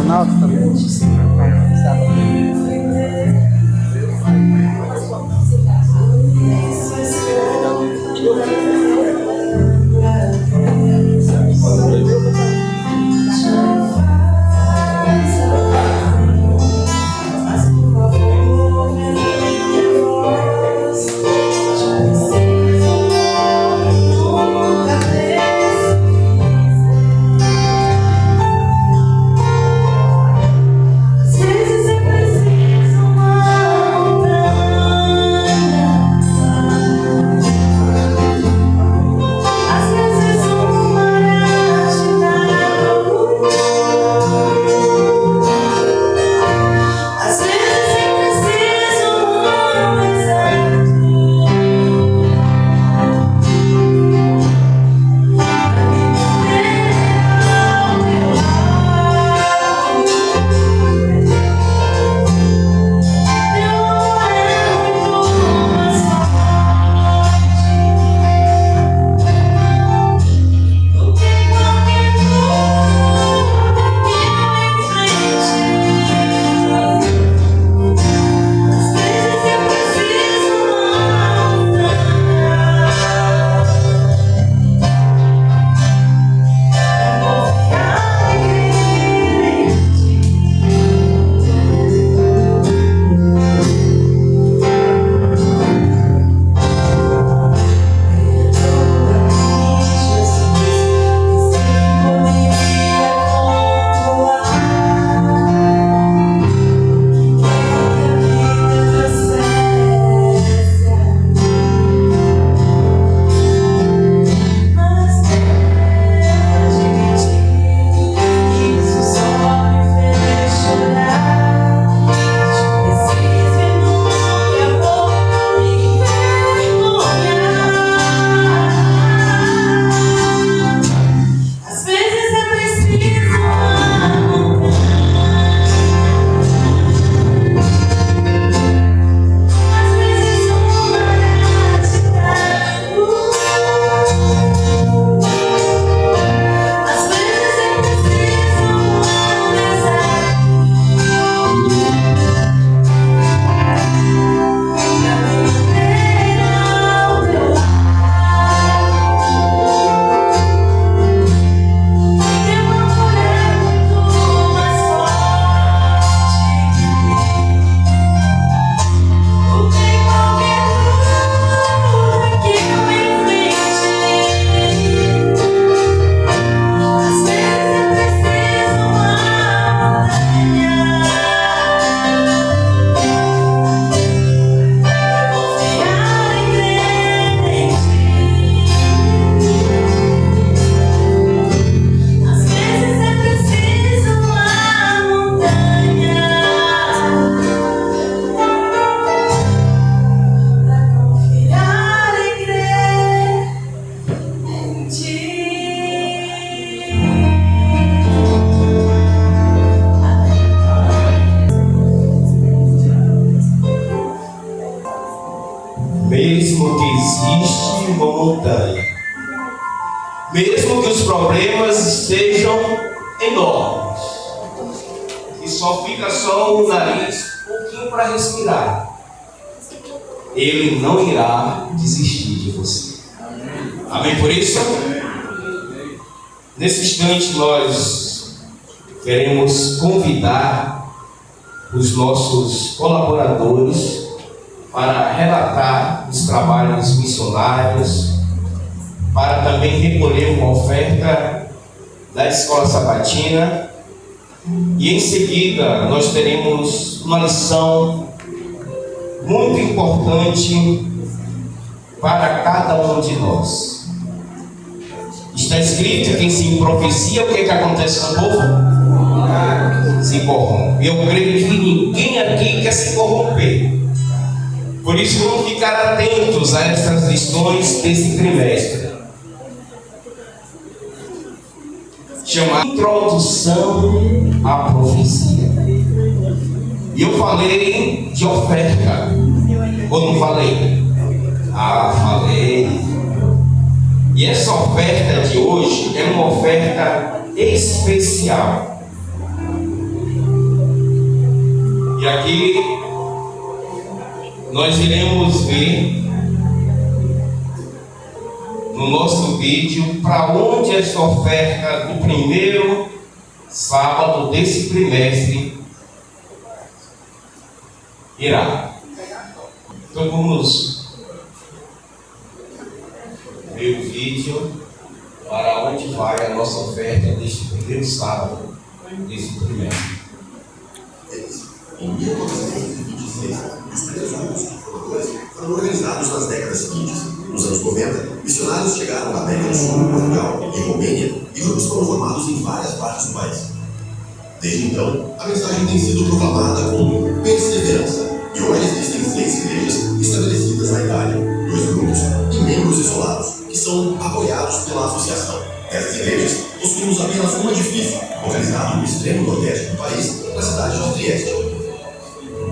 Ronaldo também. Mesmo que existe uma montanha, mesmo que os problemas estejam enormes, e só fica só o nariz um pouquinho para respirar, Ele não irá desistir de você. Amém por isso? Nesse instante nós queremos convidar os nossos colaboradores para relatar os trabalhos missionários, para também recolher uma oferta da Escola Sabatina, e em seguida nós teremos uma lição muito importante para cada um de nós. Está escrito que quem se improvicia, o que acontece com o povo? Se corrompe. Eu creio que ninguém aqui quer se corromper. Por isso vamos ficar atentos a essas lições desse trimestre. Chamada Introdução à Profecia. E eu falei de oferta. Ou não falei? Falei. E essa oferta de hoje é uma oferta especial. aqui nós iremos ver no nosso vídeo para onde essa oferta do primeiro sábado desse trimestre irá. Então vamos ver o vídeo para onde vai a nossa oferta deste primeiro sábado desse trimestre. Em 1926, os primeiros grupos de formadores foram organizados nas décadas seguintes. Nos anos 90, missionários chegaram da América do Sul, Portugal e Romênia, e grupos foram formados em várias partes do país. Desde então, a mensagem tem sido proclamada com perseverança, e hoje existem 6 igrejas estabelecidas na Itália, 2 grupos e membros isolados, que são apoiados pela associação. Essas igrejas possuímos apenas um edifício, localizado no extremo nordeste do país, na cidade de Trieste.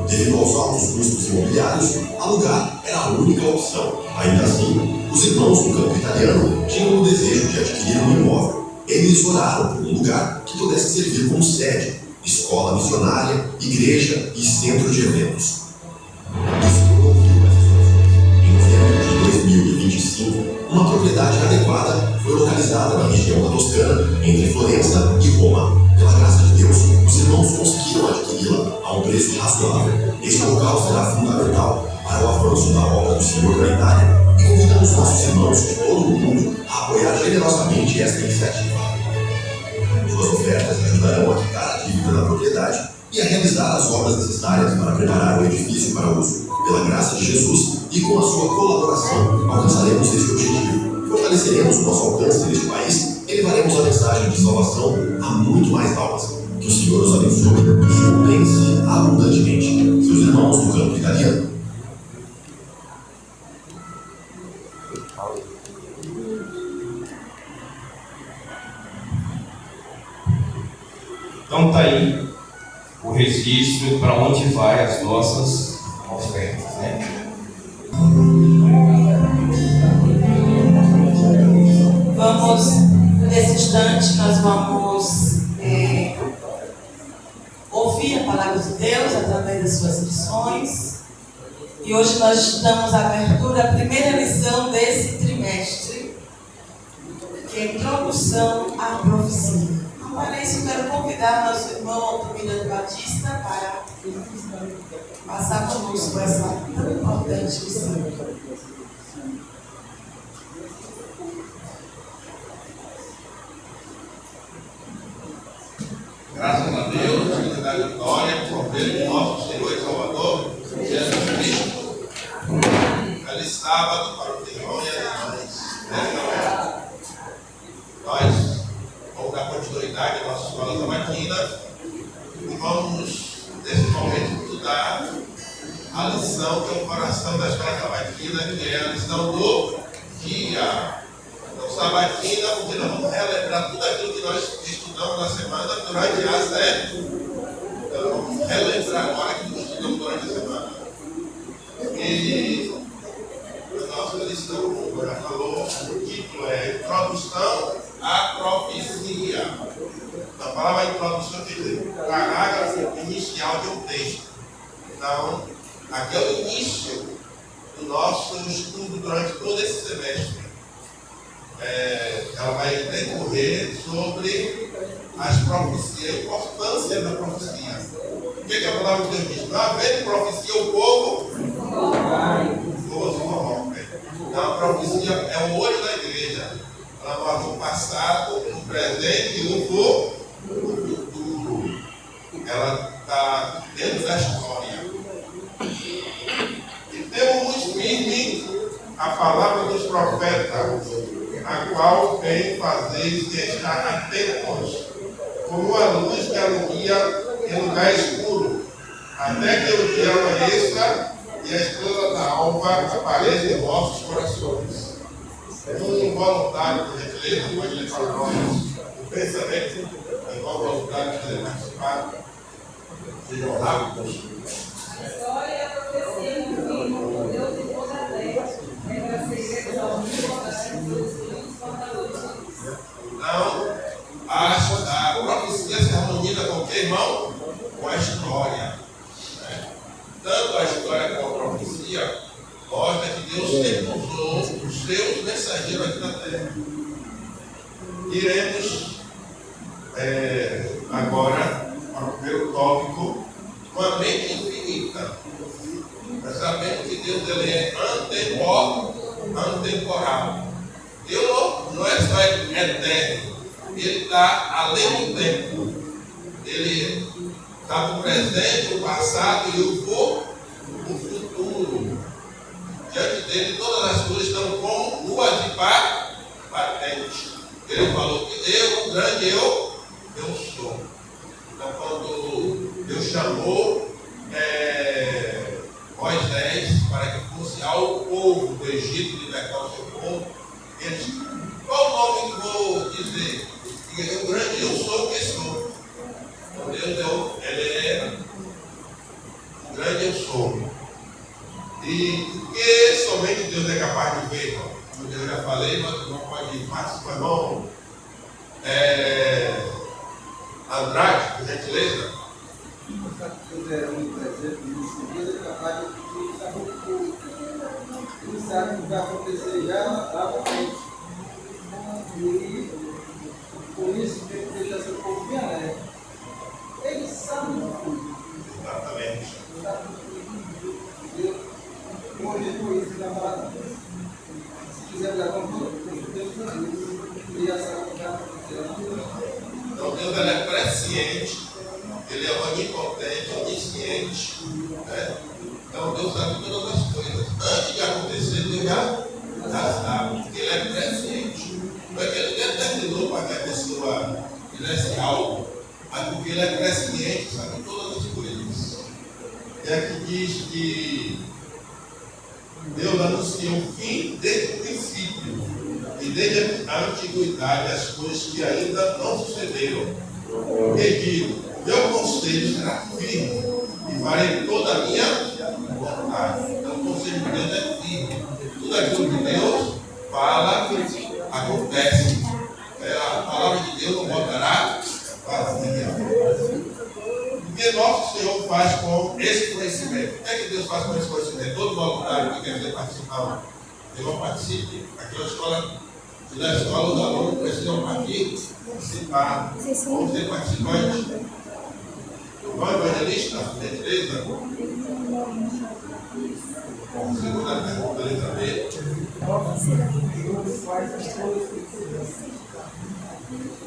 Devido aos altos custos imobiliários, alugar era a única opção. Ainda assim, os irmãos do campo italiano tinham o desejo de adquirir um imóvel. Eles oraram por um lugar que pudesse servir como sede, escola missionária, igreja e centro de eventos. Em novembro de 2025, uma propriedade adequada foi localizada na região da Toscana, entre Florença e Roma. Pela graça de Deus, os irmãos conseguiram adquiri-la a um preço razoável. Este local será fundamental para o avanço da obra do Senhor na Itália, e convidamos nossos irmãos de todo o mundo a apoiar generosamente esta iniciativa. Suas ofertas ajudarão a quitar a dívida da propriedade e a realizar as obras necessárias para preparar o edifício para uso. Pela graça de Jesus e com a sua colaboração, alcançaremos este objetivo. Fortaleceremos o nosso alcance neste país e levaremos a mensagem de salvação a muito mais almas. Que o Senhor os abençoe e compense abundantemente. Seus irmãos do campo italiano. Então está aí o registro para onde vai as nossas ofertas, né? Vamos, nesse instante, nós vamos ouvir a palavra de Deus através das suas lições. E hoje nós damos a abertura à primeira lição desse trimestre, que é Introdução à Profecia. Então, para isso, eu quero convidar nosso irmão Altomiro Batista para passar conosco essa tão importante lição. Graças a Deus, que dá vitória, por meio do nosso Senhor e Salvador, Jesus Cristo. Feliz sábado para o irmão e as irmãs. Nós vamos dar continuidade à nossa escola sabatina e vamos, nesse momento, estudar a lição que é o coração da escola sabatina, que é a lição do dia. Então, sabatina, porque nós vamos relembrar tudo aquilo que nós estudamos na semana durante a série. Então, vamos relembrar agora que nós estudamos durante a semana. E a nossa lição, como já falou, o título é Introdução à Profecia. A palavra introdução quer dizer parágrafo inicial de um texto. Então, aqui é o início do nosso estudo durante todo esse semestre. Ela vai decorrer sobre as profecias, a importância da profecia. O que a palavra de Deus diz? Não havendo profecia, o povo se corrompe. Então, a profecia é o olho da igreja. Ela mostra o passado, o presente e o futuro. Ela está dentro da história. E temos firme a palavra dos profetas, a qual vem fazer estar atentos, como uma luz que alumia em lugar escuro, até que o dia amanheça e a estrela da alva apareça em vossos corações. Um voluntário, por gentileza, pode ler para nós o pensamento, igual voluntário quiser participar, sejam rápidos. História e a profecia no fim, Deus de toda a terra, lembra-se segredos ao mundo, Então, a profecia se harmoniza com o que, irmão? Com a história. Tanto a história como a profecia mostra que Deus sempre usou os seus mensageiros aqui na terra. Iremos agora para o primeiro tópico, uma mente infinita. Nós sabemos que Deus ele é antemporal. Deus não é só eterno, ele está além do tempo. Ele está no presente, o passado e o futuro. Diante dele, todas as coisas estão como luas de patente. Ele falou que eu, grande eu sou. Então, quando Deus chamou Moisés para que fosse ao povo do Egito libertar o seu povo, ele disse: qual o nome que vou dizer? Eu, grande eu sou o que sou. Então, Deus ele é o grande eu sou. E o que somente Deus é capaz de ver, irmão? Como eu já falei, mas não pode participar, irmão. Andrade, por gentileza. Se fizer um presente em seguida, ele é capaz de utilizar o futuro. Ele sabe o que vai acontecer já lá na frente. E por isso tem que deixar seu povo bem alegre. Ele sabe do futuro. Exatamente. Ele sabe do futuro. Deus morreu por isso na palavra. Se quiser levar um pouco, Deus ele já sabe o que vai acontecer. Então Deus ele é presciente, ele é onipotente, onisciente. Né? Então Deus sabe todas as coisas. Antes de acontecer, Deus já sabe, porque ele é presciente. Não é que ele determinou para que a pessoa fizesse algo, mas porque ele é presciente, sabe todas as coisas. E aqui diz que Deus anuncia o fim desde o princípio. E desde a antiguidade as coisas que ainda não sucederam. E digo: meu conselho será firme e farei toda a minha vontade. Então o conselho de Deus é firme. Tudo aquilo que Deus fala acontece. A palavra de Deus não voltará vazia. O que nosso Senhor faz com esse conhecimento? O que é que Deus faz com esse conhecimento? Todo voluntário que quer participar, eu não participe. Aqui na escola. E na escola os alunos precisam participar. Vamos ser participantes. Nós, evangelista, gentileza. Segunda pergunta, letra B. Deus faz as coisas que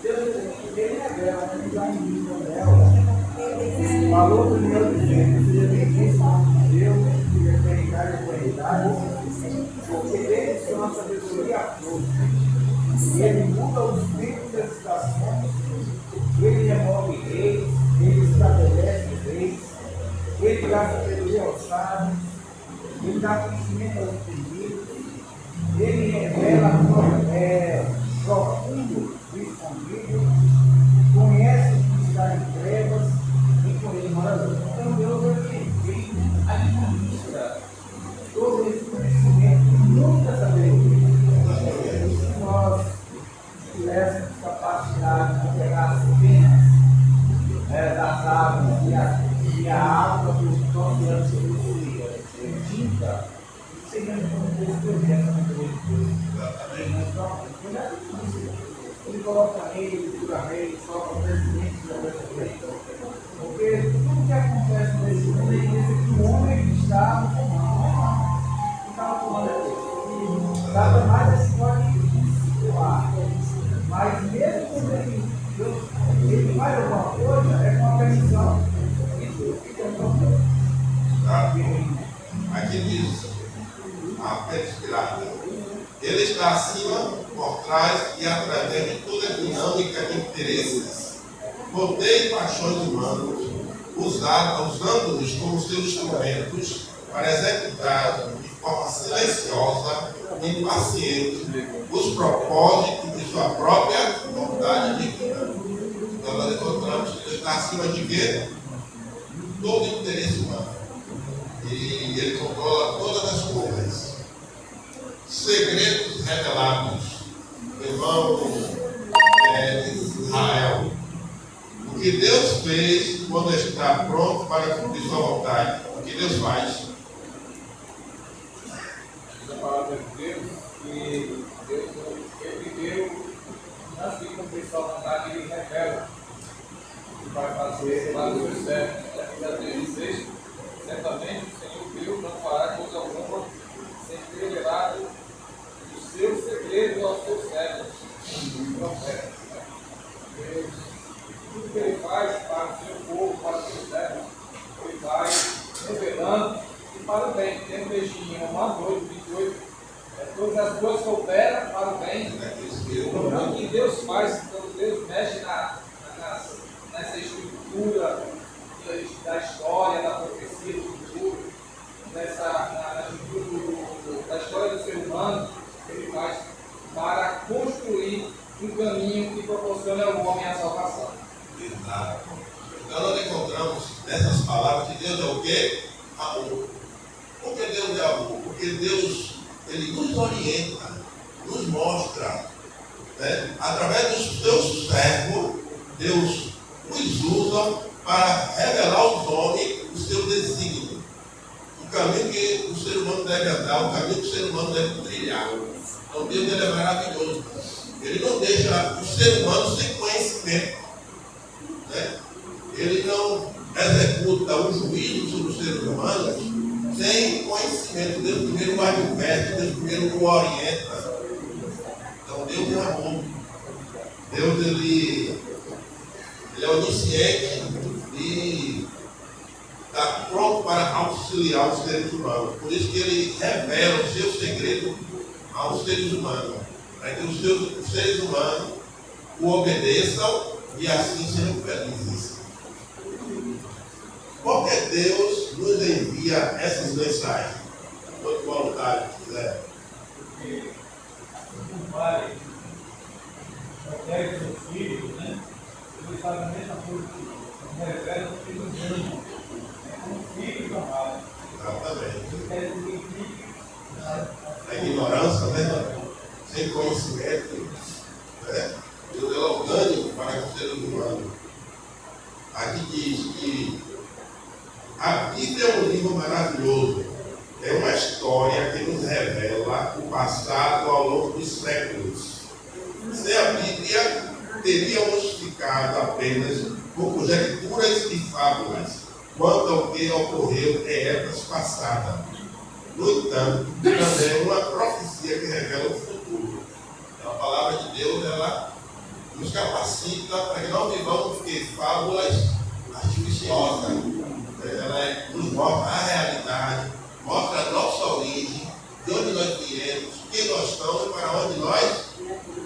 Deus ele revela, ele vai em mim dela. Falou primeiro dizendo: seja bem-vindo de Deus, que eternidade e eternidade, porque ele são a sabedoria e a força. E ele muda os tempos das estações, ele remove reis, ele estabelece reis, ele dá sabedoria aos sábios, ele dá conhecimento aos entendidos, ele revela profundo e escondido, conhece o que está em trevas e conhece. Então Deus ele administra todo esse conhecimento e muita sabedoria. Se nós tivéssemos capacidade de pegar as penas das árvores e a água dos nossos seria tinta, seríamos como Deus projeto na igreja. Ele coloca rei, ele cura rei, coloca o presidente da igreja. Porque tudo que acontece nesse mundo é que o homem está no comando. Está no comando. Nada mais esse pode falar. Mas mesmo quando ele faz alguma coisa, é com a permissão de Deus. Aqui diz a Pedro: ele está acima, por trás e através de toda a dinâmica de interesses, poder e paixões humanos, usando-os como seus instrumentos para executar de forma silenciosa e impaciente os propósitos de sua própria vontade divina. Então nós encontramos que ele está acima de quê? Todo interesse humano. E ele controla todas as coisas. Segredos revelados. Irmão Israel, O que Deus fez quando está pronto para cumprir sua vontade. O que Deus faz. A palavra de Deus, que Deus, ele deu, antes de cumprir sua vontade, ele revela o que vai fazer lá no seu servo. Ainda 16, certamente o Senhor Deus não fará coisa alguma sem ter revelado os seus segredos aos seus servos, os profetas. Deus, tudo que ele faz para o seu povo, para os seus servos, ele vai revelando e para o bem. Tem um textinho, Romanos 8, 28, todas as coisas cooperam para o bem. O que Deus faz, quando Deus mexe nessa estrutura da história, da profecia do futuro, na estrutura da história do ser humano, ele faz para construir um caminho que proporciona ao homem a salvação. Exato. Então nós encontramos nessas palavras que Deus é o quê? Amor. Por que Deus é amor? Porque Deus, ele nos orienta, nos mostra, né? Através dos seus servos, Deus nos usa para revelar aos homens o seu desígnio, o caminho que o ser humano deve andar, o caminho que o ser humano deve trilhar. Então Deus, ele é maravilhoso. Ele não deixa o ser humano sem conhecimento, né? Ele não executa o juízo sobre os seres humanos sem conhecimento. Deus primeiro o adverte, Deus primeiro o orienta. Então Deus é amor. Deus, ele é onisciente e está pronto para auxiliar os seres humanos. Por isso que ele revela o seu segredo aos seres humanos, para que os seres humanos o obedeçam e assim sejam felizes. Por que Deus nos envia essas mensagens? Quanto voluntário quiser. Porque o pai protege seus filhos, né? Ele faz a mesma coisa que revela o que nos ama. É como filhos amados. Exatamente. Ele quer que fique A ignorância, né? Sem conhecimento, né? Deus é orgânico para os seres humanos. Aqui diz que a Bíblia é um livro maravilhoso. É uma história que nos revela o passado ao longo dos séculos. Sem a Bíblia, teríamos ficado apenas com conjecturas e fábulas quanto ao que ocorreu em épocas passadas. No entanto, também é uma profecia que revela o futuro. Então, a palavra de Deus, ela nos capacita para que não vivamos fábulas artificiosas. Ela nos mostra a realidade, mostra a nossa origem, de onde nós viemos, quem nós somos e para onde nós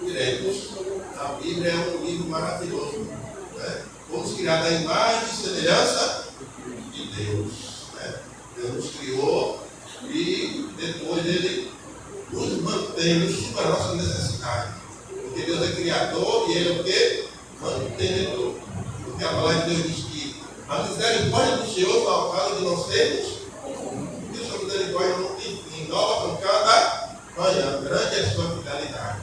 iremos. A Bíblia é um livro maravilhoso. Né? Fomos criados à imagem e semelhança de Deus. Né? Deus nos criou e depois ele nos mantém, nos supra a nossa necessidade. Porque Deus é criador e ele é o quê? Mantenedor. Porque a palavra de Deus diz que a misericórdia do Senhor está ao caso de não sermos, e sua misericórdia não tem fim, nova com cada manhã, grande é a sua fidelidade.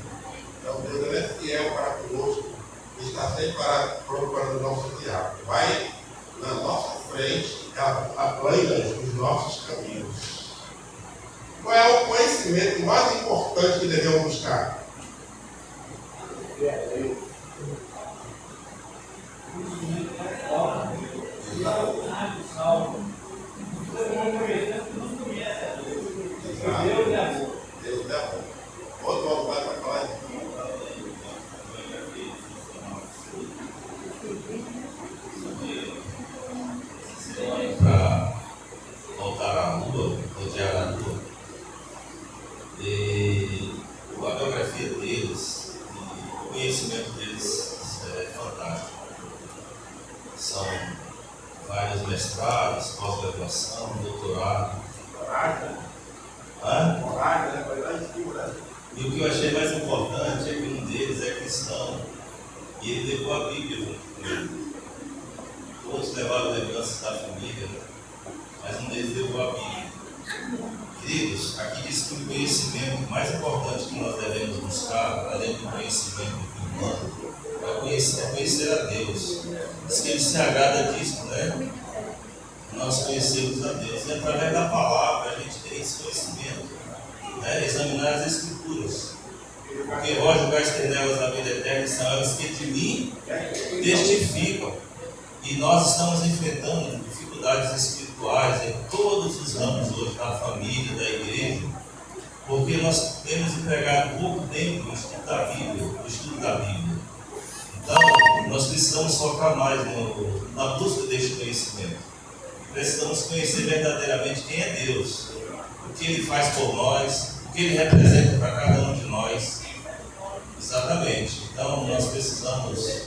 Então Deus, ele é fiel para conosco, e está sempre pronto para nos auxiliar. Vai na nossa frente, aplana os nossos caminhos. Qual é o conhecimento mais importante que devemos buscar? Deus é amor. Outro voluntário para falar? Para voltar à Lua, rodear a Lua. E a biografia deles, o conhecimento deles é fantástico. São vários mestrados, pós-graduação, doutorado. E o que eu achei mais importante é que um deles é cristão e ele levou a Bíblia junto com ele. Todos levaram lembranças da família, mas um deles levou a Bíblia. Queridos, aqui diz que o conhecimento mais importante que nós devemos buscar, além do conhecimento humano, é conhecer a Deus. Diz que Ele se agrada disso, né? Nós conhecemos a Deus. E através da palavra a gente tem esse conhecimento, né? Examinar as Escrituras. Porque vós julgais ter nelas a vida eterna, são elas que de mim testificam. E nós estamos enfrentando dificuldades espirituais em todos os ramos hoje, da família, da igreja, porque nós temos empregado pouco tempo no estudo da Bíblia, Então, nós precisamos focar mais na busca deste conhecimento. Precisamos conhecer verdadeiramente quem é Deus, o que Ele faz por nós, o que Ele representa para cada um de nós. Exatamente. Então, nós precisamos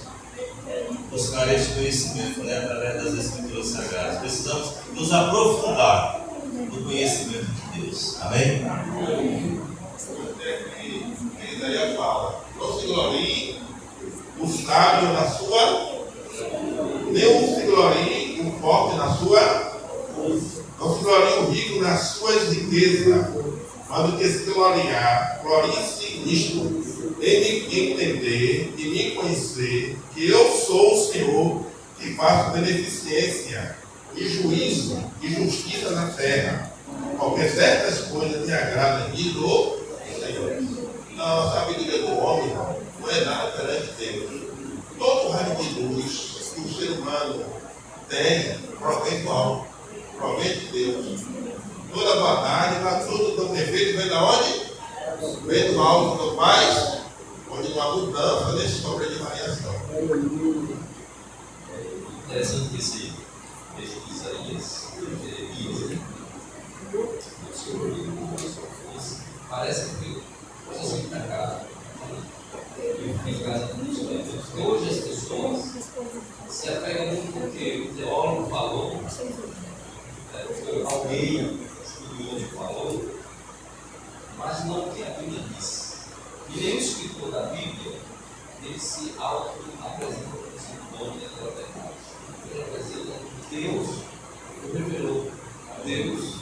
buscar este conhecimento, né, através das Escrituras Sagradas. Precisamos nos aprofundar no conhecimento de Deus. Amém? Isaías fala: não se glorie o sábio na sua, nem se glorie o forte na sua, não se glorie o rico nas suas riquezas, mas o que se gloriar, glorie-se nisto, em me entender e me conhecer que eu sou o Senhor, que faço beneficência e juízo e justiça na terra, porque certas coisas me agradam e do Senhor. Não, a sabedoria do homem não é nada perante Deus. Todo raio de luz que o ser humano tem provém do alto, provém de Deus. Toda bondade, todo defeito vem da onde? Vem do alto do Pai, onde não há mudança nem sombra de variação. Interessante que esse Isaías, parece que coisas assim para cá. Hoje as pessoas se apegam muito porque o teólogo falou, alguém estudioso falou, mas não o que a Bíblia diz. E nem o escritor da Bíblia, ele se auto-apresenta como dono daquela verdade. Ele apresenta que Deus revelou, Deus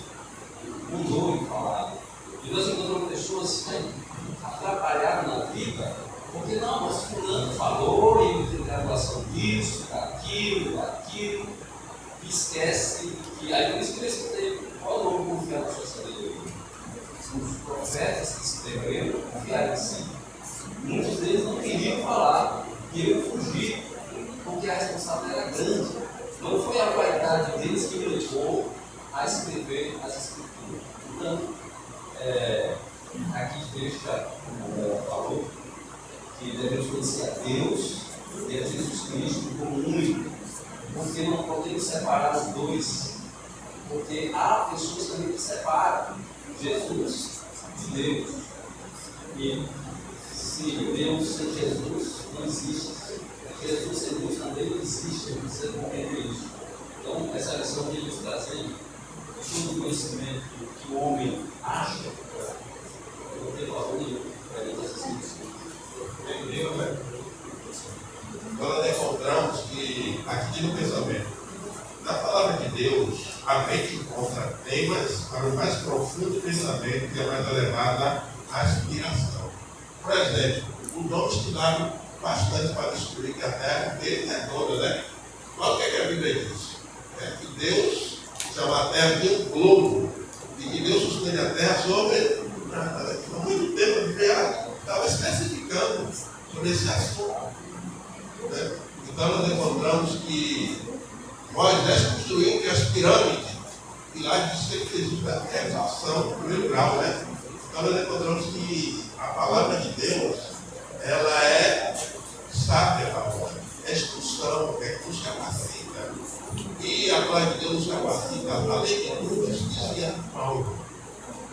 mudou em palavra. E nós encontramos pessoas atrapalhadas na vida, porque não, mas fulano falou e eu tenho graduação disso, daquilo, e esquece que. Aí por isso que eu escutei, qual nome confiar na sua sabedoria? Os profetas que escreveram confiaram em si. Muitos deles não queriam falar, queriam fugir, porque a responsabilidade era grande. Não foi a vaidade deles que me levou a escrever as Escrituras. Então, aqui deixa, como ela falou, que devemos conhecer a Deus e a Jesus Cristo como único, porque não podemos separar os dois, porque há pessoas também que separam Jesus de Deus. E se Deus sem Jesus não existe, Jesus sem Deus também não existe, você compreende isso. Então, essa lição que ele nos trazendo, todo o conhecimento que o homem acha, não tem valor nenhum para ele existir. Nós encontramos que, aqui no pensamento, na palavra de Deus, a mente encontra temas para o mais profundo pensamento, que é mais elevada à aspiração. Por exemplo, os homens estudaram bastante para descobrir que a terra dele é toda, né? Mas o que a Bíblia diz? É que Deus chama a terra de um globo, e que Deus sustenta a terra sobre nada. Há muito tempo a Bíblia estava especificando sobre esse assunto. Né? Então nós encontramos que Moisés construiu as pirâmides, e lá diz que ele fez uso da execução no primeiro grau, né? Então nós encontramos que a palavra de Deus, ela é sábia para nós, é instrução, é que nos capacita. E a palavra de Deus nos capacita, além de tudo, dizia Paulo.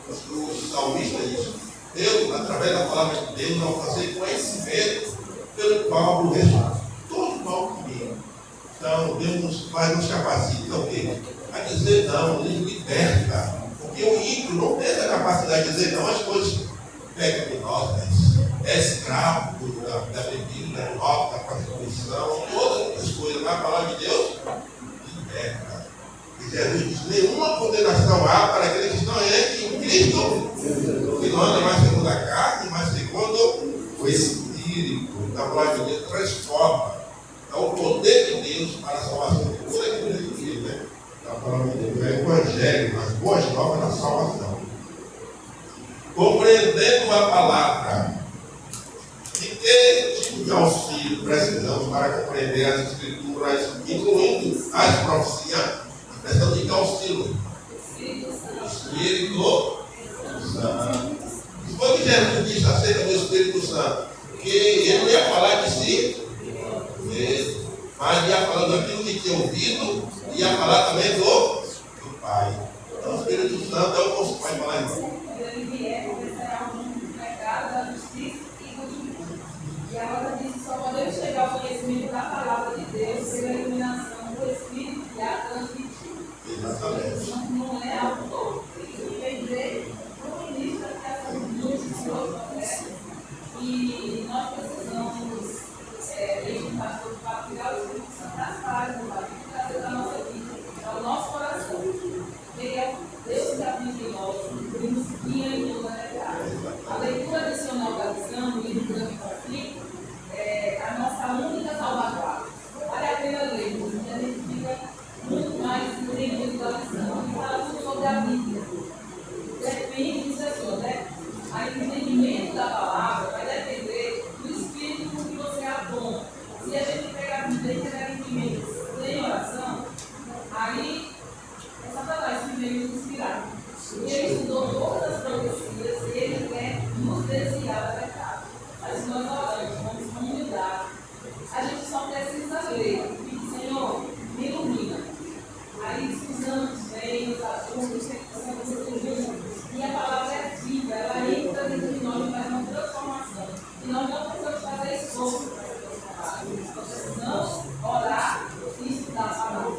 O salmista diz: Deus, através da palavra de Deus, vai fazer conhecimento pelo qual o resto todo mal comigo. Então, Deus vai nos capacitar o quê? A dizer não, Ele liberta. Porque o ímpio não tem essa capacidade de dizer não às coisas pecaminosas. É escravo da bebida, do álcool, da prostituição, todas as coisas. Mas a palavra de Deus liberta. E Jesus diz: nenhuma condenação há para aqueles que estão em Cristo, que não anda mais segundo a carne, mas segundo o Espírito. a palavra de Deus transforma. É o poder de Deus para a salvação de toda a igreja de Deus, né? A palavra de Deus é o Evangelho, as boas novas da salvação. Compreendendo a palavra, de que tipo de auxílio precisamos para compreender as Escrituras, incluindo as profecias? A questão de que auxílio? Espírito Santo. Foi que Jesus disse acerca do Espírito Santo, que ele não ia falar de si mesmo, mas ia falar daquilo que tinha ouvido, e ia falar também do Pai. Então o Espírito Santo é o nosso Pai, falar, irmão. Ele vier, convencerá o mundo do pecado, da justiça e do juízo. E agora diz que só podemos chegar ao conhecimento da palavra de Deus pela iluminação do Espírito que a transmitiu. Exatamente. Não é algo novo. Isso quer dizer, no início da criação do mundo, o Senhor profeta, e nós precisamos meditar sobre o papel do Espírito Santo das páginas do Bíblia e trazer da nossa vida, ao nosso coração. Deus que habita em nós, nos guia em toda a verdade. A leitura adicional da lição, no livro Grande Conflito, é a nossa única salvaguarda. Vale a pena ler, porque a gente fica muito mais entendido da lição. E fala tudo sobre a Bíblia. Depende disso aqui, né? O entendimento da palavra vai depender do espírito com que você atoma. Se a gente pegar a Bíblia e pegar entendimento sem oração, aí é Satanás que veio nos inspirar. Ele estudou todas as profecias e ele quer nos desviar da verdade. Mas nós oramos, vamos com humildade. A gente só precisa ler. E, Senhor, me ilumina. Aí precisamos bem, os assuntos, e a palavra é viva, ela entra dentro de nós e faz uma transformação. E nós não precisamos fazer esforço para ser transformados. Nós precisamos orar e estudar a palavra.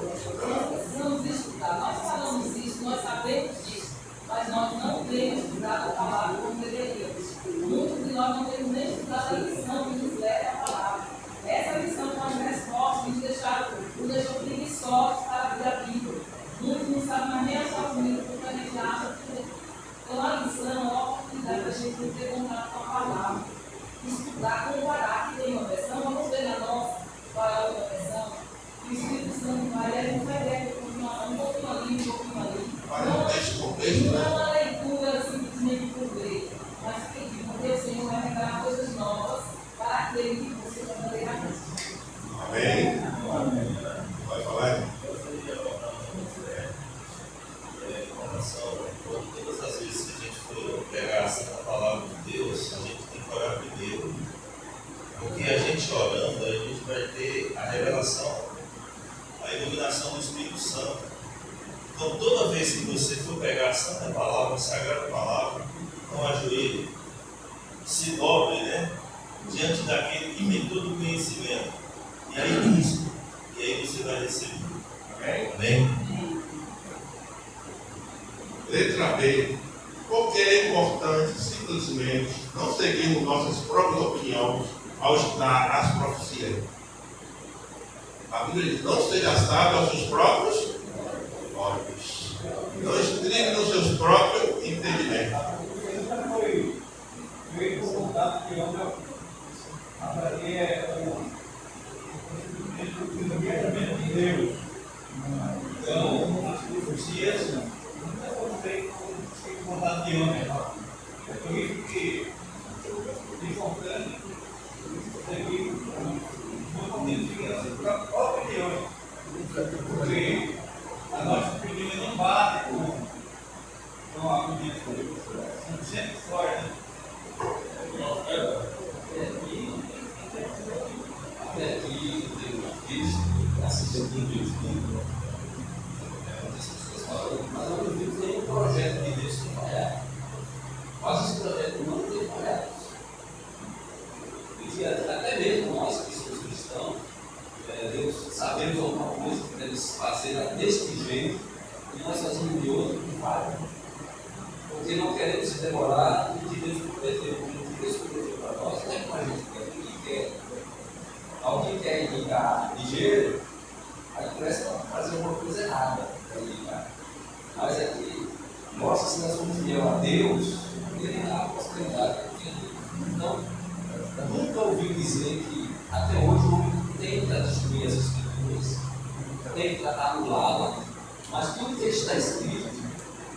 Nós precisamos estudar. Nós falamos isso, nós sabemos disso, mas nós não temos estudado a palavra como deveríamos. Muitos de nós não temos nem estudado a lição que nos leva à palavra. Essa lição com as respostas nos deixou preguiçosos para abrir a Bíblia. Muitos não sabem mais nem a sua vida, porque a gente acha que então a lição é uma oportunidade para a gente ter contato com a palavra, estudar, comparar, que tem uma versão, vamos ver na nossa, qual é a outra versão, e o Espírito Santo vai, e a gente vai ver um pouquinho ali, um pouquinho ali. Não é uma leitura simplesmente por ler, mas porque o Senhor vai revelar coisas novas para aquele que você vai ler a Cristo. Amém? Vai falar? Todas as vezes que a gente for pegar a palavra de Deus, a gente tem que orar primeiro. Porque a gente orando, a gente vai ter a revelação, a iluminação do Espírito Santo. Então, toda vez que você for pegar a Santa Palavra, a Sagrada Palavra, não ajoelhe, se dobre, né? Diante daquele que tem todo o conhecimento. E aí busca. E aí você vai receber. Amém? Amém? Letra B. Porque é importante simplesmente não seguirmos nossas próprias opiniões ao estudar as profecias. A Bíblia diz: não seja sábio aos seus próprios olhos. Não estribe nos seus próprios entendimentos. Ele foi contato que é o entendimento de Deus. Então, as profecias não tem contato de homem. É por isso que é importante seguir uma identificação opiniões. Porque a nossa opinião não bate com a opinião de Deus. São sempre fora, né? Até aqui, Deus assistiu tudo isso. Muitas pessoas falam, mas eu não vi nenhum projeto de Deus tem falhado. Mas esse projeto não tem falhado. E até mesmo nós que somos cristãos, Deus sabemos alguma coisa que devemos fazer deste jeito, e nós fazemos de outro que falha. Porque não queremos se demorar e que Deus prometeu. Porque Deus prometeu para nós, não é como a gente quer, o que quer. Alguém quer ligar ligeiro, aí parece fazer alguma coisa errada para ligar. Mas é que, nossa, se nós somos fiel a Deus, Ele dá a possibilidade de entender. Então, eu nunca ouvi dizer que lei está anulada, mas tudo que está escrito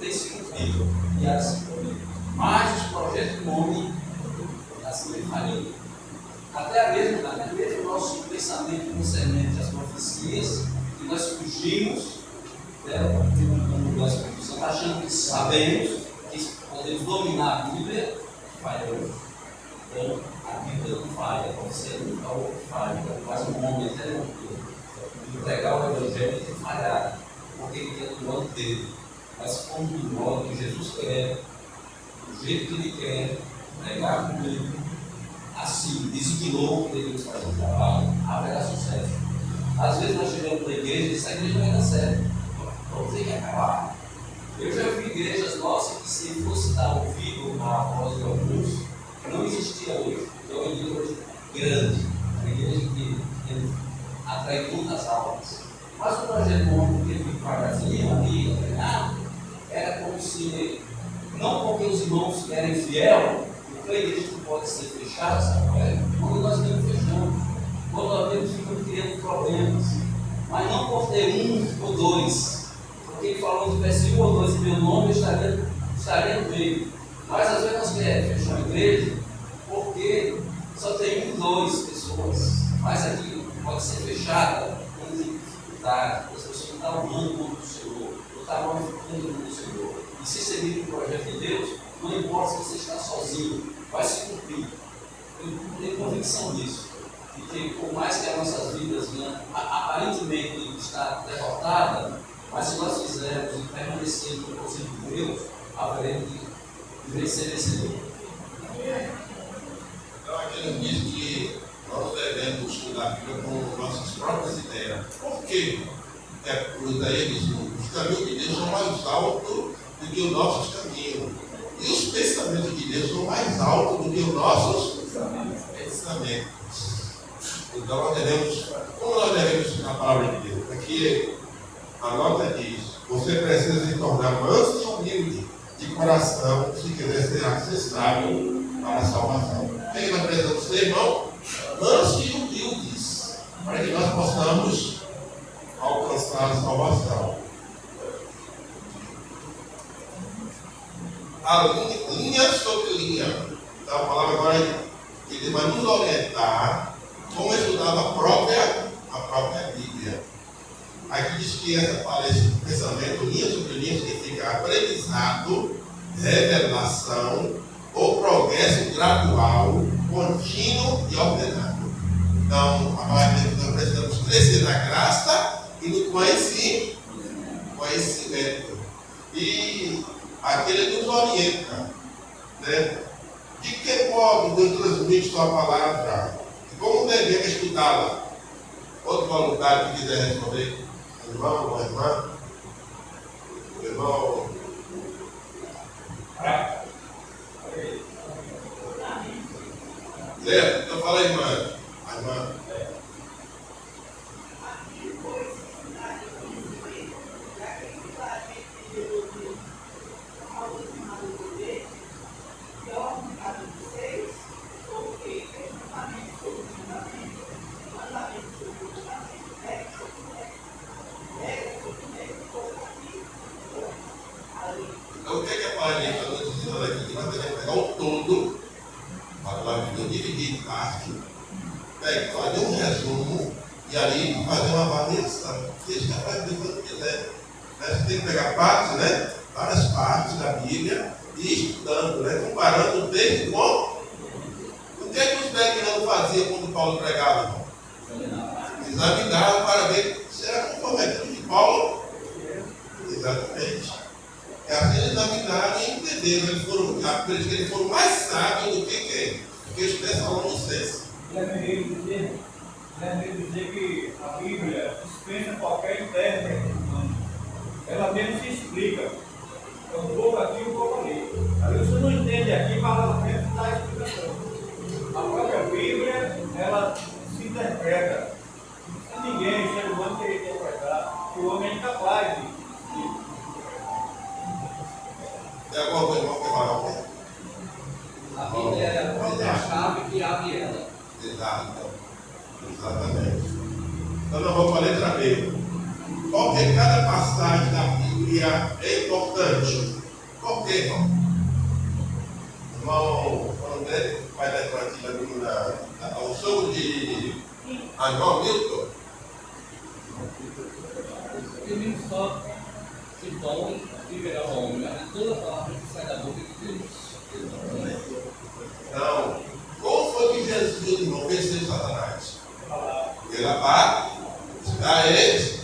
tem se cumprido e há de se cumprir. Mas os projetos do homem assim ele falhou. Até mesmo o nosso pensamento concernente às profecias, que nós fugimos do Espírito Santo, achando que sabemos, que podemos dominar a Bíblia, falhou. Então, a Bíblia não falha, você nunca ouve falha, mas um homem até não entregar o Evangelho tem que falhar, porque ele quer do modo dele, mas como do modo que Jesus quer, do jeito que ele quer, pregar com ele, assim, designou que devemos fazer o trabalho, haverá sucesso. Às vezes nós chegamos para a igreja e essa igreja vai dar certo, vamos ter que acabar. Eu já vi igrejas nossas que, se fosse dar ouvido à voz de alguns, não existia hoje. É uma igreja hoje grande, uma igreja que atrai muitas almas. Mas o projeto do homem que ele devagarzinho ali, era como se, não porque os irmãos eram fiel, porque a igreja não pode ser fechada, sabe? Quando nós mesmos fechamos, quando nós mesmos ficamos criando problemas, mas não por ter um ou dois. Porque ele falou no versículo 2, meu nome estaria no meio. Mas às vezes nós queremos fechar a igreja porque só tem um, dois pessoas. Mas aqui pode ser fechada com dificuldade, as pessoas não estão amando o nome do Senhor, não estão amando o nome do Senhor. E se seguir o projeto de Deus, não importa se você está sozinho, vai se cumprir. Eu tenho convicção disso. E que por mais que as nossas vidas aparentemente está derrotada, mas se nós fizermos e permanecermos no conselho de Deus, haveremos de vencer vencedor. Então, aqui nos diz que nós devemos estudar a Bíblia com nossas próprias ideias. Por quê? O Isaías diz: os caminhos de Deus são mais altos do que os nossos caminhos. E os pensamentos de Deus são mais altos do que os nossos pensamentos. Então, como nós devemos estudar a palavra de Deus? Aqui a nota diz: você precisa se tornar manso e humilde de coração se quiser ser acessível para a salvação. Aí nós precisamos ser, irmão, mansos e humildes, para que nós possamos alcançar a salvação. A linha sobre linha. Então a palavra agora ele vai nos orientar como estudar a própria Bíblia. Aqui diz que esse pensamento, linha sobre linha, significa aprendizado, revelação ou progresso gradual, contínuo e ordenado. Então, a palavra de Deus, nós precisamos crescer na graça e no conhecimento. E aqui ele nos orienta, né? De que modo Deus transmite sua palavra? Como devemos estudá-la? Outro voluntário que quiser responder? Irmão ou irmã? Irmão. Certo? Então fala aí, irmã. A irmã. Então, o que é a palavra de Deus está dizendo aqui? Que nós devemos pegar o todo, a palavra de Deus dividir em parte, fazer um resumo e ali fazer uma avaliação. Deixa que a palavra de Deus quiser. Você tem que pegar partes, né? Várias partes da Bíblia e ir estudando, né? Comparando o texto com o que os peregrinos faziam quando Paulo pregava, irmão? Examinavam para ver se era conforme aquilo de Paulo. Exatamente. E assim eles examinaram e entenderam. Eles foram mais sábios do que quem? Do que os tessalonicenses. Deve dizer que a Bíblia dispensa qualquer intérprete humano. Ela mesmo se explica. É um pouco aqui e um pouco ali. Aí você não entende aqui, mas lá na frente está a explicação. A própria Bíblia, ela se interpreta. Ninguém, ser humano, queria interpretar. O homem é incapaz de. Tem alguma coisa que falar? A Bíblia é a chave que abre ela. Exato. Exatamente. Então nós vamos para a letra B. Porque cada passagem da Bíblia é importante. Por quê, irmão? Irmão, quando ele vai dar partida ao som de João Milton, Ele só se dom viverá o homem, e toda palavra que sai da boca de Deus. então, como foi que Jesus, irmão, venceu Satanás? Pela palavra da eles.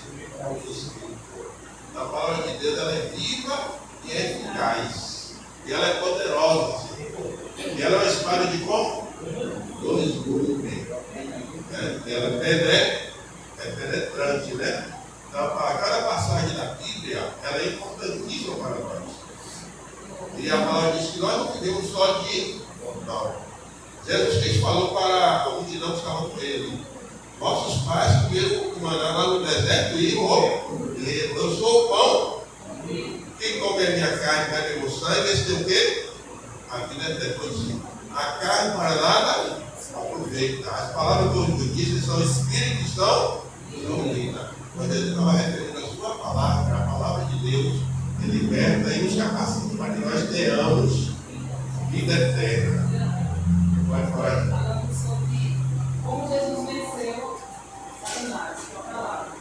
A palavra de Deus ela é viva e é eficaz. E ela é poderosa. E ela é uma espada de como? 2 gumes. Ela é penetrante, né? Então, para cada passagem da Bíblia, ela é importantíssima para nós. E a palavra diz que nós não vivemos só de não. Jesus Cristo falou para a multidão que estava com ele: vossos pais comeram o maná lá no deserto e eu sou o pão. Quem come a minha carne, bebe o sangue, esse tem o quê? A vida é depois de a carne para nada aproveita. As palavras que eu disse são espíritos que são vida. Quando ele estava referindo a sua palavra, a palavra de Deus, que liberta e nos capacita para que nós tenhamos vida eterna. Vai falar. Falando sobre como Jesus venceu Satanás com a palavra.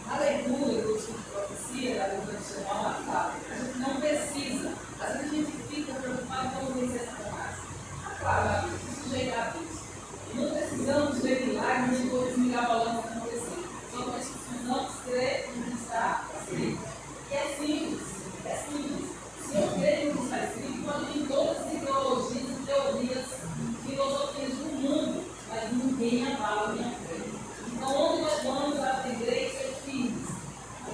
Na leitura do tipo de profecia, da leitura tradicional marcada, a gente não precisa, às vezes a gente fica preocupado em como vencer Satanás. Claro, a Bíblia se sujeita a Deus. E não precisamos ver milagres e coisas mirabolantes acontecer. Só nós precisamos crer no que está escrito. E é simples, é simples. Se eu creio no que está escrito, pode vir todas as ideologias e teorias, filosofias do mundo, mas ninguém abala a minha fé. Então, onde nós vamos aprender a ser firmes?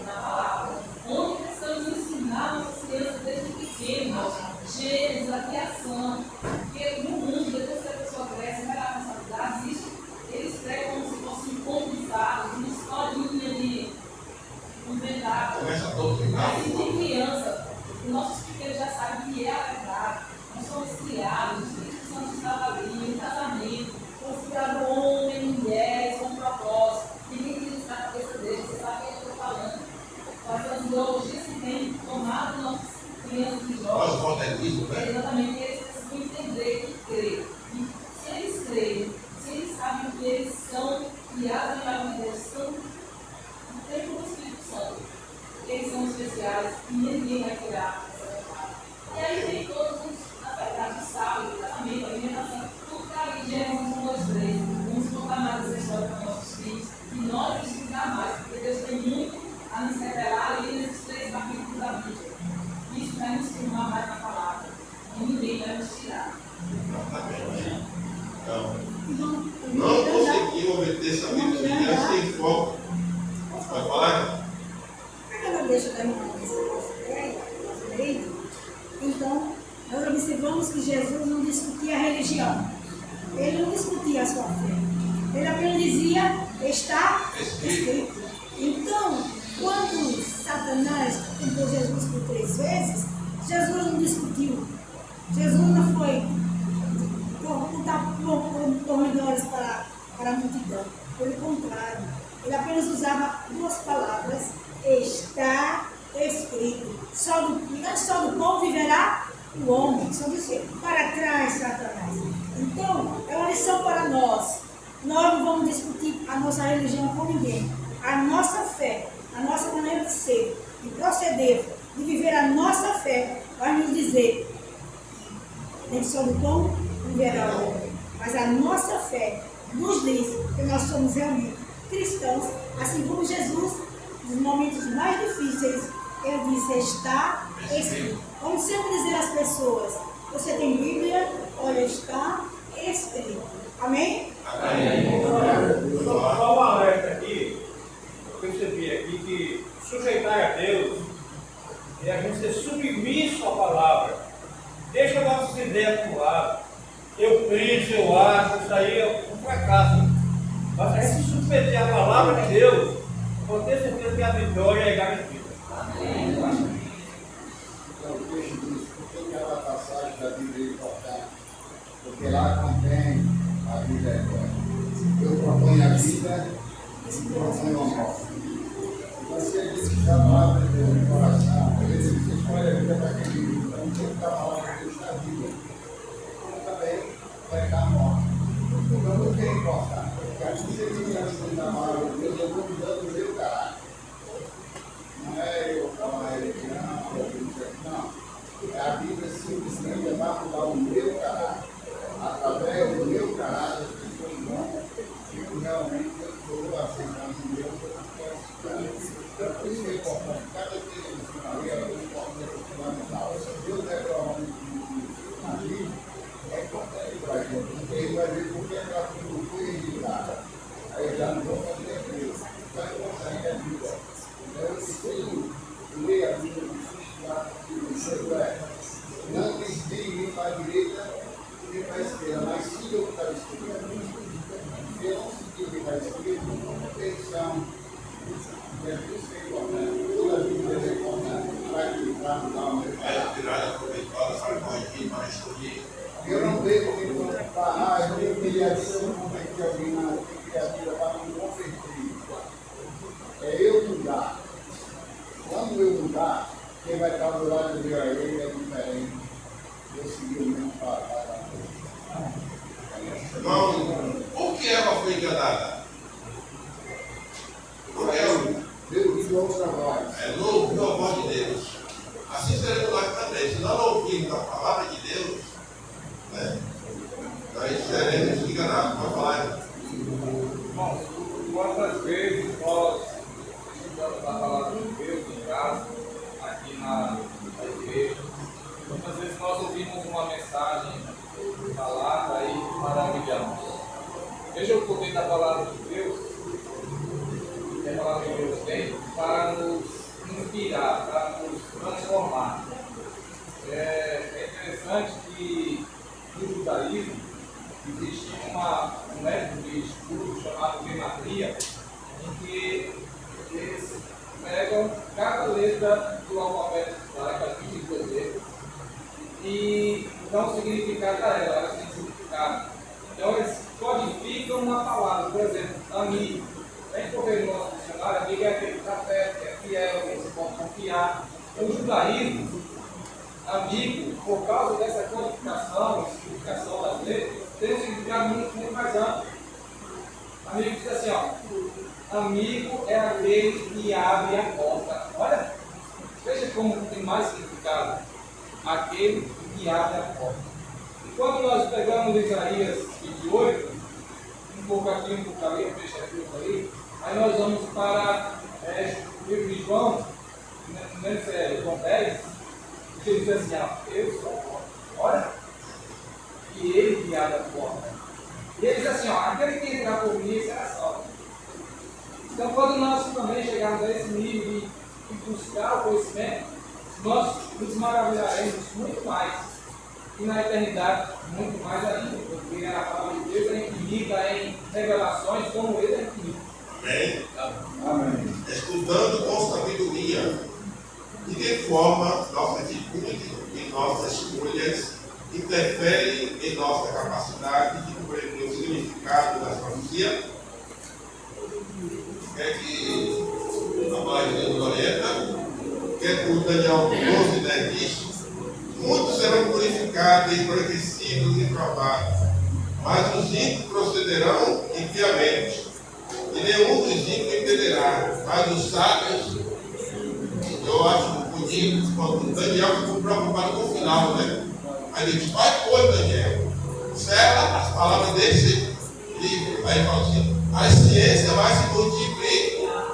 Na palavra. Onde precisamos ensinar nossas crianças desde pequenas, gêneros, a criação. Porque no mundo, depois que a pessoa cresce, vai lá nas faculdades, isso eles pregam como se fosse um conto de fadas, uma historinha de inventar. Começa a doutrinar. Mas de criança, os nossos pequenos já sabem que é a verdade. Nós somos criados, os Espíritos Santos estavam ali, no casamento, considerado homem, mulheres, com propósito. Ninguém tira isso da cabeça deles, você sabe o que eu estou falando. Quais são as ideologias que têm tomado nossas crianças e jovens? Nós modernismo, né? Exatamente, eles precisam entender que crer. E se eles creem, se eles sabem que eles são criados em imagem de Deus, são no tempo do Espírito Santo, eles são especiais e ninguém vai tirar essa verdade. E aí vem todos os, na verdade, o sábado, o casamento, a alimentação, tudo está ali em Gênesis 1, 2, 3. Vamos contar mais essa história para nossos filhos e nós precisamos mais, porque Deus tem muito a nos revelar ali nesses 3 capítulos da Bíblia. Isso vai nos firmar mais na palavra. E ninguém vai nos tirar. Exatamente. Então, não conseguimos obedecer essa Bíblia sem foco. Vai falar? Aquela deixa da irmã então, nós observamos que Jesus não discutia a religião. Ele não discutia a sua fé. Ele apenas dizia, está escrito. Então, quando Satanás tentou Jesus por 3 vezes, Jesus não discutiu. Jesus não foi pormenores para a multidão. Pelo contrário, ele apenas usava 2 palavras: está escrito. Não só do pão viverá o homem. Só disse para trás, Satanás. Então, é uma lição para nós. Nós não vamos discutir a nossa religião com ninguém. A nossa fé, a nossa maneira de ser, de proceder, de viver a nossa fé, vai nos dizer: nem só do pão viverá o homem. Mas a nossa fé nos diz que nós somos realmente cristãos, assim como Jesus, nos momentos mais difíceis, ele diz: está escrito. Vamos sempre dizer às pessoas: você tem Bíblia? Olha, está escrito. Amém? Amém. Só um alerta aqui, eu percebi aqui que sujeitar a Deus é a gente ser submisso à palavra. Deixa nossas ideias para o lado. Eu penso, eu acho, isso aí é um fracasso. Mas a gente se submeter à palavra de Deus, pode ter certeza que a vitória é garantida. Amém. Então, o texto diz: porque aquela passagem da Bíblia é importante, porque lá contém a vida eterna. Eu proponho a vida e proponho a morte. Então, você disse a palavra de Deus no coração, você escolhe a vida para quem vive, então tem que estar a palavra de Deus na vida. Então também vai estar morto. Então não tem importância. Porque a gente tem assim na palavra de Deus, eu vou mudando o meu caráter. Não é eu falar não. A Bíblia simplesmente vai mudar o meu caráter. Através do meu caráter, as pessoas vão e realmente eu estou aceitando o meu caráter. Então, por isso é importante. Cada vez que eu falo, é fundamental. Se Deus é provavelmente na Bíblia, é importante para a gente. Porque ele vai ver porque aquela coisa não foi registrada. Aí já não vou fazer aquilo. Vai conseguir a Bíblia. Então, eu preciso ler a Bíblia, isso é, não desvie nem para a direita nem para a esquerda, mas siga o que está escrito. Se eu não seguir o que está escrito, não tem chão. Jesus é importante, toda a Bíblia é importante para mudar o meu caráter. Eu não vejo que eu falar, eu tenho que ir a vida, eu não converti alguém, não, eu tenho que ir a vida para me converter. É eu mudar. Quando eu mudar, quem vai estar do lado de ele é diferente. Eu segui o mesmo palavra. Irmão, por que Eva foi enganada? Porque Deus ouviu outra voz. não ouviu a voz de Deus. Assim seremos nós também. Se nós não ouvirmos a palavra de Deus, né, nós seremos enganados. Pode falar. Irmãos, quantas vezes nós estudamos a palavra de Deus em casa, aqui na igreja, quantas vezes nós ouvimos uma mensagem falada e maravilhamos. Veja o poder da palavra de Deus, que a palavra de Deus tem, para nos inspirar, para nos transformar. É interessante que no judaísmo existe um método de estudo chamado gematria, em que eles pegam cada letra do alfabeto judaico, as 22 letras, e dão significado a ela, elas têm significado. Então eles codificam uma palavra, por exemplo, amigo. Se a gente for ver no nosso dicionário, amigo é aquele que está perto, que é fiel, que você pode confiar. O judaísmo, amigo, por causa dessa codificação, significação das letras, tem um significado muito mais amplo. Amigo diz assim, ó, amigo é aquele que abre a porta. Olha, veja como tem mais significado. Aquele que abre a porta. E quando nós pegamos Isaías 28, um pouco aqui, um pouco ali, deixa aqui, ali, aí nós vamos para o livro de João, João 10, que ele diz assim, eu sou a porta. Olha, e ele que abre a porta. E ele diz assim, aquele que entrar por mim será salvo. Então, quando nós também chegarmos a esse nível de buscar o conhecimento, nós nos maravilharemos muito mais. E na eternidade, muito mais ainda. Porque a palavra de Deus é infinita em revelações, como ele é infinito. Amém? Amém. Estudando com sabedoria. De que forma nossa atitude e nossas escolhas interferem em nossa capacidade de compreender o significado das profecias? É que a página de Loreta, que é por Daniel 12, né, diz: muitos serão purificados, embranquecidos e provados, mas os ímpios procederão impiamente, e nenhum dos ímpios entenderá, mas os sábios. Eu acho bonito quando Daniel ficou preocupado com o final, né? Aí ele diz: vai pôr, Daniel, sela as palavras desse livro. Aí ele fala assim: a ciência vai se multiplicar,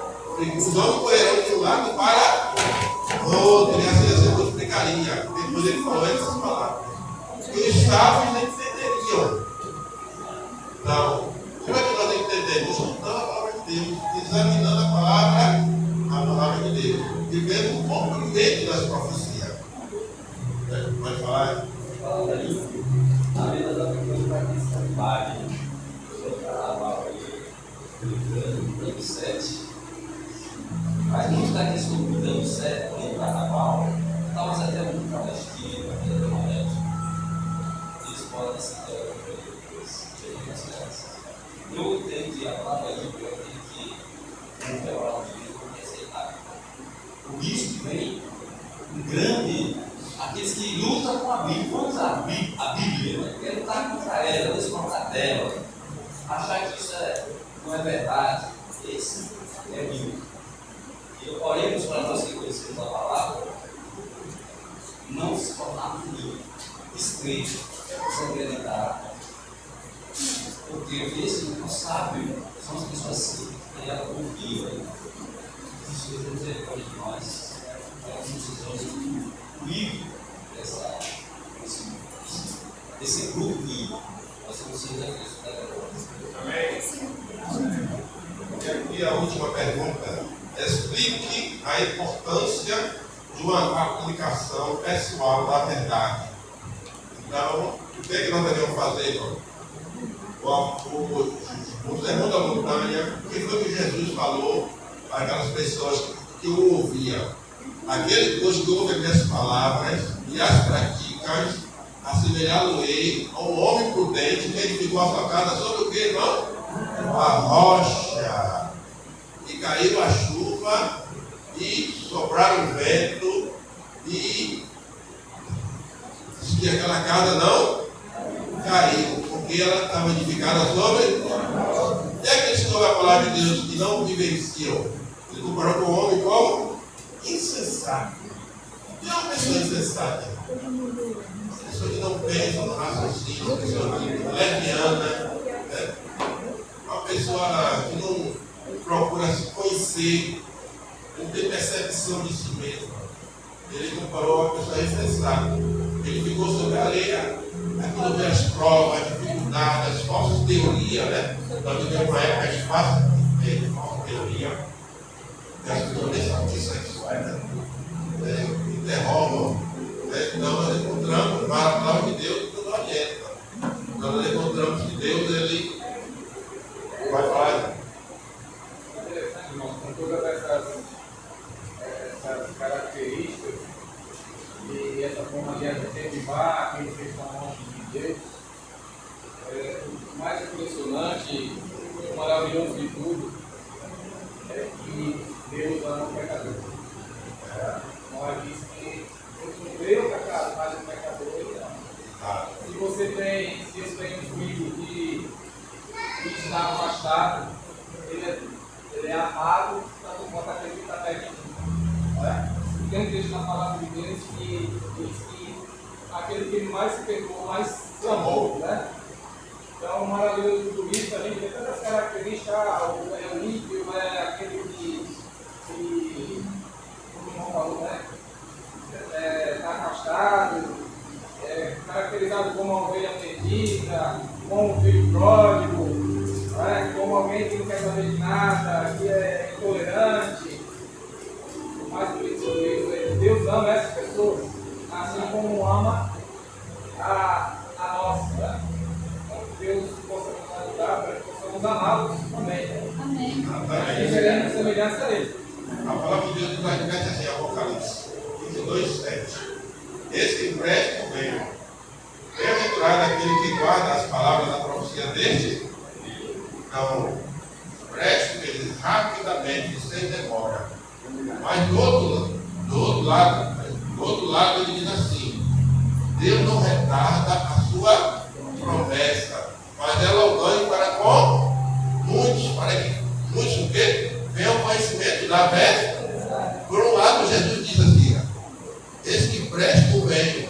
os homens correrão de um lado para outro, e a ciência multiplicaria. Depois ele falou essas palavras. E os sábios entenderiam. Então, como é que nós entendemos? Estudando a palavra de Deus, examinando a palavra de Deus, vivendo o cumprimento das profecias. Pode falar? Falando ali, a vida da pessoa vai ter saudade. Eu estava aí, dando 7. Mas não está aqui sobre o dando 7, nem o carnaval, talvez até muito travestido, até demorante. Eles podem se ter eu entendi a palavra de Deus, eu tenho que revelar o livro e aceitar. Cristo vem um grande, aqueles que lutam com a Bíblia, vamos a Bíblia, né? Quer lutar contra ela, descontar dela, achar que isso não é verdade. Esse é bíblico. E oremos para nós que conhecemos a palavra, não se tornar um livro escrito, sem realidade. Porque esse sábio são as pessoas simples, que ela confia. Isso que Deus misericórdia de nós, nós precisamos livre desse grupo livre. Nós somos filhos da Cristo da glória. Amém. E aqui a última pergunta. Explique a importância de uma aplicação pessoal da verdade. Então, o que é que nós devemos fazer, irmão? O sermão da montanha, o que foi que Jesus falou para aquelas pessoas que o ouviam? Aquele que ouve as palavras e as praticam, assemelhá-lo-ei a um homem prudente que edificou a sua casa sobre o que, irmão? A rocha. E caiu a chuva, e sopraram o vento, e aquela casa não caiu, porque ela estava edificada sobre. E aqueles que ouvem a palavra de Deus que não vivenciam, ele comparou com o homem como insensato. E é uma pessoa insensata. Uma pessoa que não pensa no raciocínio, uma pessoa leviana, né? Uma pessoa que não procura se conhecer, não tem percepção de si mesmo. Ele comparou a pessoa insensata. Ele ficou sobre a areia, aquilo vê as provas, as dificuldades, as falsas teorias, né? Nós vivemos uma época de falsa teoria, que as pessoas nem são bissexuais, né? Interrogam. Né? Então nós encontramos a palavra de Deus que nos orienta. Então nós encontramos que Deus, ele vai falar. Interessante, irmão, com todas essas características e essa forma de incentivar aqueles que estão longe de Deus, o mais impressionante, o maravilhoso de tudo, é que Deus ama o pecador. Nós diz que Deus é pecado, mas o pecador ele ama. Se você tem um filho que está afastado, ele é amado, tanto quanto aquele que está perto de ti. Tem um texto na palavra de Deus que diz que aquele que mais se perdoou, mais se amou, né? Então, o maravilhoso de tudo isso, a gente tem tantas características, é o ímpio, é aquele que como o irmão falou, né? Está afastado, caracterizado como uma ovelha perdida, como um filho pródigo, como alguém que não quer saber de nada, que é intolerante. Mais bonito Deus, Deus ama essas pessoas, assim como ama a nossa. Né? Então, Deus possa nos ajudar para que possamos amá-los também. Amém. E seremos semelhança a Ele. A palavra de Deus nos adverte assim, Apocalipse 22:7. Esse que presta o bem. Bem-aventurado aquele que guarda as palavras da profecia deste. Então, preste eles rapidamente, sem demora. Mas do outro lado ele diz assim: Deus não retarda a sua promessa, mas ela o ganha para com muitos, para que muitos o quê? Venham ao conhecimento da verdade. Por um lado, Jesus diz assim: esse que presta o bem,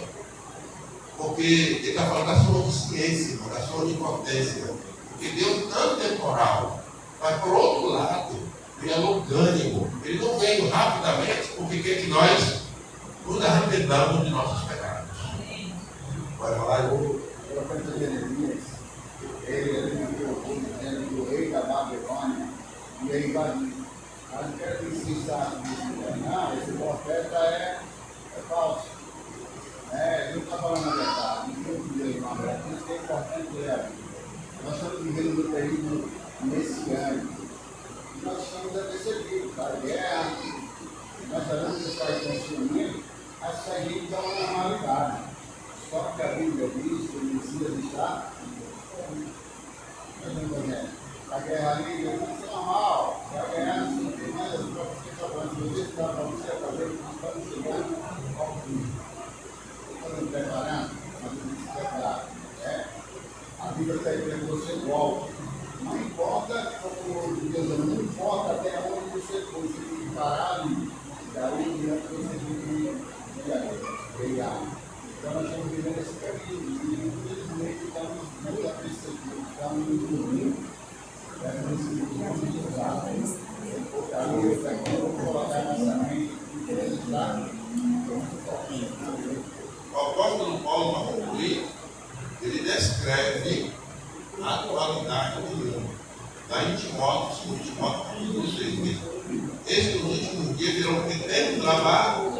porque ele está falando da sua onisciência, da sua onipotência, porque Deus não é temporal. Mas por outro lado, ele é longânimo, ele não veio rapidamente porque quer que nós nos arrependamos de nossos pecados. Vai falar? Eu canto Jeremias, ele viu o povo dizendo que o rei da Babilônia ia invadir. Mas não quero que insista nisso, não, esse profeta é falso. Ele não está falando a verdade, não tem o que dizer, irmão. Isso é importante ler. Nós estamos vivendo no período messiânico. Nós estamos apercebidos da guerra, nós sabemos que está consumindo, mas que a gente está uma normalidade. Só que a Bíblia diz que o Messias está. A guerra ali, não é normal. A guerra não tem mais as profecias falando você está para você fazer quando chegar ao fim. Quando preparando, quando se preparar, a Bíblia está dizendo que você volta. Não importa como Deus, não importa até onde você for, você tem que parar ali. Daí diante você tem que pegar. Então nós estamos vivendo esse caminho. E infelizmente estamos nessa perspectiva, estamos no domingo. Por isso que vamos usar. Vamos colocar nossa mente e acreditar. O apóstolo Paulo, para concluir, ele descreve a qualidade do mundo. Lá em Timóteo, 2 Timóteo, capítulo 6, este nos últimos dias virão pequeno trabalho,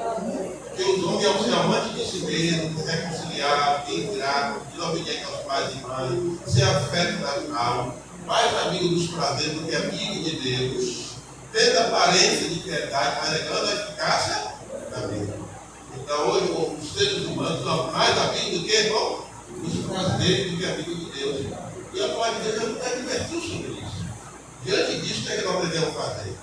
que os homens ao ser amantes de si mesmos, reconciliar, ingrato, desobediente aos pais e mães, ser afeto natural, mais amigo dos prazeres do que amigo de Deus, tendo aparência de piedade, mas negando a eficácia da vida. Então hoje os seres humanos são mais amigos do que, irmão, os prazeres do que amigos de Deus. E a palavra de Deus não está divertindo sobre isso. Diante disso, o que é que nós devemos fazer?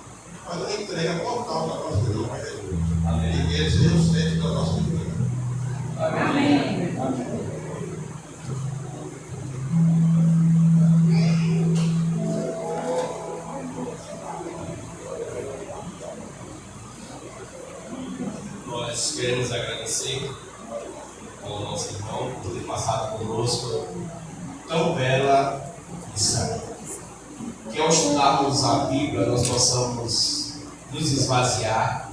Fazer uma entrega total da nossa vida para Jesus. E que ele seja o centro da nossa vida. Amém. Nós queremos agradecer ao nosso irmão por ter passado conosco tão bela lição. Que ao estudarmos a Bíblia nós possamos nos esvaziar,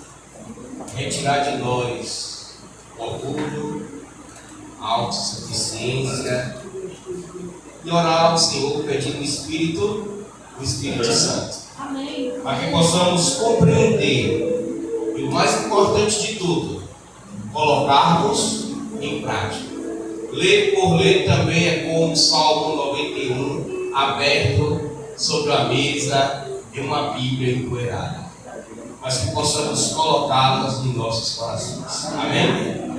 retirar de nós o orgulho, a autossuficiência e orar ao Senhor pedindo o Espírito Santo. Amém. Para que possamos compreender e o mais importante de tudo, colocarmos em prática. Ler por ler também é como o Salmo 91 aberto sobre a mesa de uma Bíblia empoeirada, mas que possamos colocá-las em nossos corações. Amém?